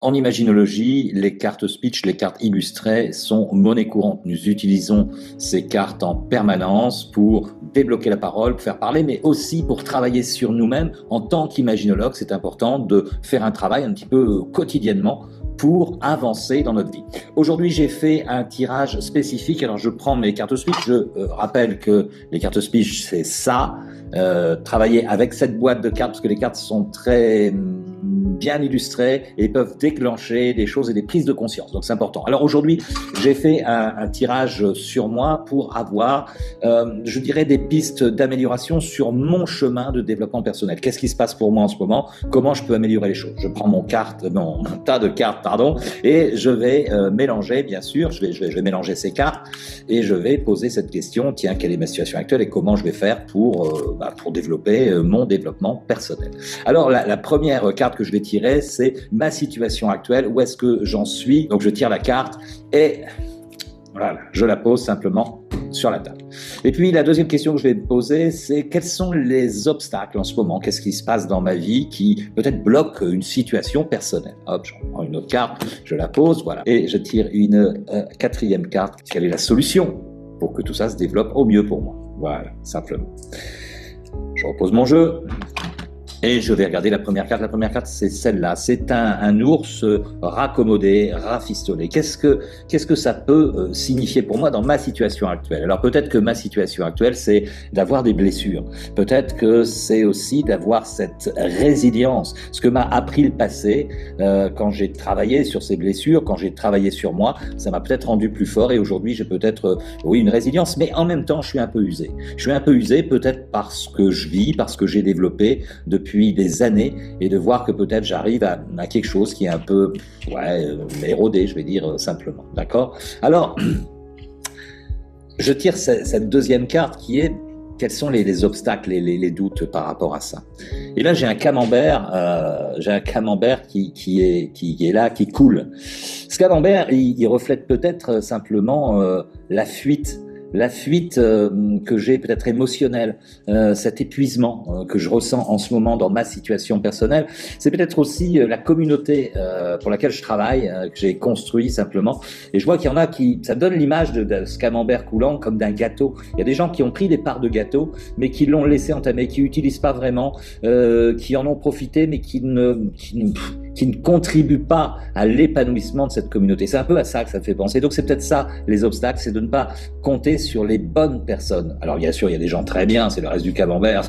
En imaginologie, les cartes speech, les cartes illustrées sont monnaie courante. Nous utilisons ces cartes en permanence pour débloquer la parole, pour faire parler, mais aussi pour travailler sur nous-mêmes. En tant qu'imaginologue, c'est important de faire un travail un petit peu quotidiennement pour avancer dans notre vie. Aujourd'hui, j'ai fait un tirage spécifique. Alors, je prends mes cartes speech. Je rappelle que les cartes speech, c'est ça. Travailler avec cette boîte de cartes, parce que les cartes sont très bien illustrées et peuvent déclencher des choses et des prises de conscience. Donc, c'est important. Alors, aujourd'hui, j'ai fait un tirage sur moi pour avoir, je dirais, des pistes d'amélioration sur mon chemin de développement personnel. Qu'est-ce qui se passe pour moi en ce moment? Comment je peux améliorer les choses? Je prends mon tas de cartes, et je vais mélanger, bien sûr, je vais mélanger ces cartes et je vais poser cette question, tiens, quelle est ma situation actuelle et comment je vais faire pour développer mon développement personnel. Alors, la première carte que je vais tirer, c'est ma situation actuelle, où est-ce que j'en suis? Donc, je tire la carte et voilà, je la pose simplement sur la table. Et puis, la deuxième question que je vais me poser, c'est quels sont les obstacles en ce moment? Qu'est-ce qui se passe dans ma vie qui peut-être bloque une situation personnelle? Hop, je prends une autre carte, je la pose, voilà. Et je tire une quatrième carte. Quelle est la solution pour que tout ça se développe au mieux pour moi? Voilà, simplement. Je repose mon jeu. Et je vais regarder la première carte. La première carte, c'est celle-là. C'est un ours raccommodé, rafistolé. Qu'est-ce que ça peut signifier pour moi dans ma situation actuelle? Alors peut-être que ma situation actuelle, c'est d'avoir des blessures. Peut-être que c'est aussi d'avoir cette résilience. Ce que m'a appris le passé, quand j'ai travaillé sur ces blessures, quand j'ai travaillé sur moi, ça m'a peut-être rendu plus fort. Et aujourd'hui, j'ai peut-être, oui, une résilience. Mais en même temps, je suis un peu usé. Je suis un peu usé peut-être parce que je vis, parce que j'ai développé depuis des années, et de voir que peut-être j'arrive à quelque chose qui est un peu érodé, je vais dire simplement. D'accord? Alors, je tire cette deuxième carte qui est quels sont les obstacles, les doutes par rapport à ça. Et là, j'ai un camembert qui est là, qui coule. Ce camembert, il reflète peut-être simplement la fuite que j'ai peut-être émotionnelle, cet épuisement que je ressens en ce moment dans ma situation personnelle. C'est peut-être aussi la communauté pour laquelle je travaille, que j'ai construit simplement. Et je vois qu'il y en a ça donne l'image de ce camembert coulant comme d'un gâteau. Il y a des gens qui ont pris des parts de gâteau, mais qui l'ont laissé entamer, qui n'utilisent pas vraiment, qui en ont profité, mais qui ne contribuent pas à l'épanouissement de cette communauté. C'est un peu à ça que ça me fait penser. Donc c'est peut-être ça, les obstacles, c'est de ne pas compter sur les bonnes personnes. Alors bien sûr, il y a des gens très bien, c'est le reste du camembert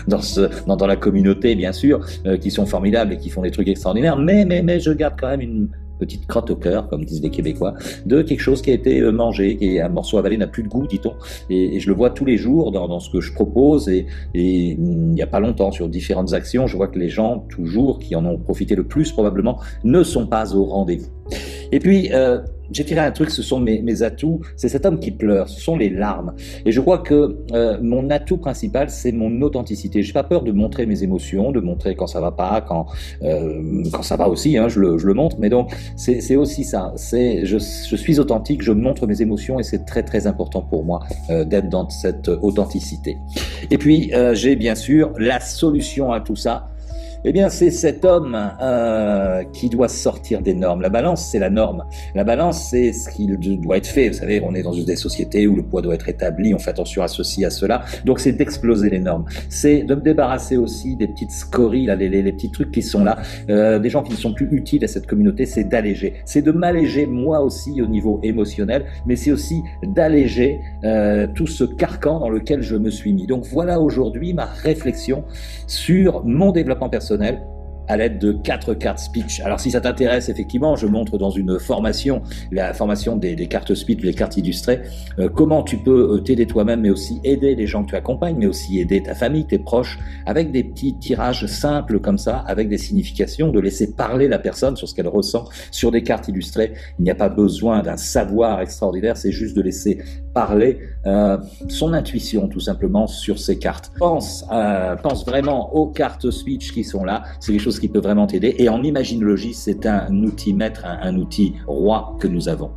dans la communauté, bien sûr, qui sont formidables et qui font des trucs extraordinaires, mais je garde quand même une petite crotte au cœur, comme disent les Québécois, de quelque chose qui a été mangé, qui est un morceau avalé, n'a plus de goût, dit-on, et je le vois tous les jours dans ce que je propose, et il n'y a pas longtemps, sur différentes actions, je vois que les gens, toujours, qui en ont profité le plus probablement, ne sont pas au rendez-vous. Et puis, j'ai tiré un truc, ce sont mes atouts, c'est cet homme qui pleure, ce sont les larmes. Et je crois que mon atout principal, c'est mon authenticité. J'ai pas peur de montrer mes émotions, de montrer quand ça va pas, quand ça va aussi, hein, je le montre. Mais donc, c'est aussi ça. Je suis authentique, je montre mes émotions, et c'est très très important pour moi d'être dans cette authenticité. Et puis, j'ai bien sûr la solution à tout ça. Eh bien, c'est cet homme qui doit sortir des normes. La balance, c'est la norme. La balance, c'est ce qui doit être fait. Vous savez, on est dans des sociétés où le poids doit être établi, on fait attention à ceci, à cela. Donc, c'est d'exploser les normes. C'est de me débarrasser aussi des petites scories, là, les petits trucs qui sont là, des gens qui ne sont plus utiles à cette communauté. C'est d'alléger. C'est de m'alléger moi aussi au niveau émotionnel, mais c'est aussi d'alléger tout ce carcan dans lequel je me suis mis. Donc, voilà aujourd'hui ma réflexion sur mon développement personnel à l'aide de 4 cartes speech. Alors si ça t'intéresse, effectivement, je montre dans une formation, la formation des cartes speech, les cartes illustrées, comment tu peux t'aider toi-même, mais aussi aider les gens que tu accompagnes, mais aussi aider ta famille, tes proches, avec des petits tirages simples comme ça, avec des significations, de laisser parler la personne sur ce qu'elle ressent sur des cartes illustrées. Il n'y a pas besoin d'un savoir extraordinaire, c'est juste de laisser parler son intuition, tout simplement, sur ces cartes. Pense vraiment aux cartes speech qui sont là, c'est des choses qui peuvent vraiment t'aider, et en imaginologie, c'est un outil maître, un outil roi que nous avons.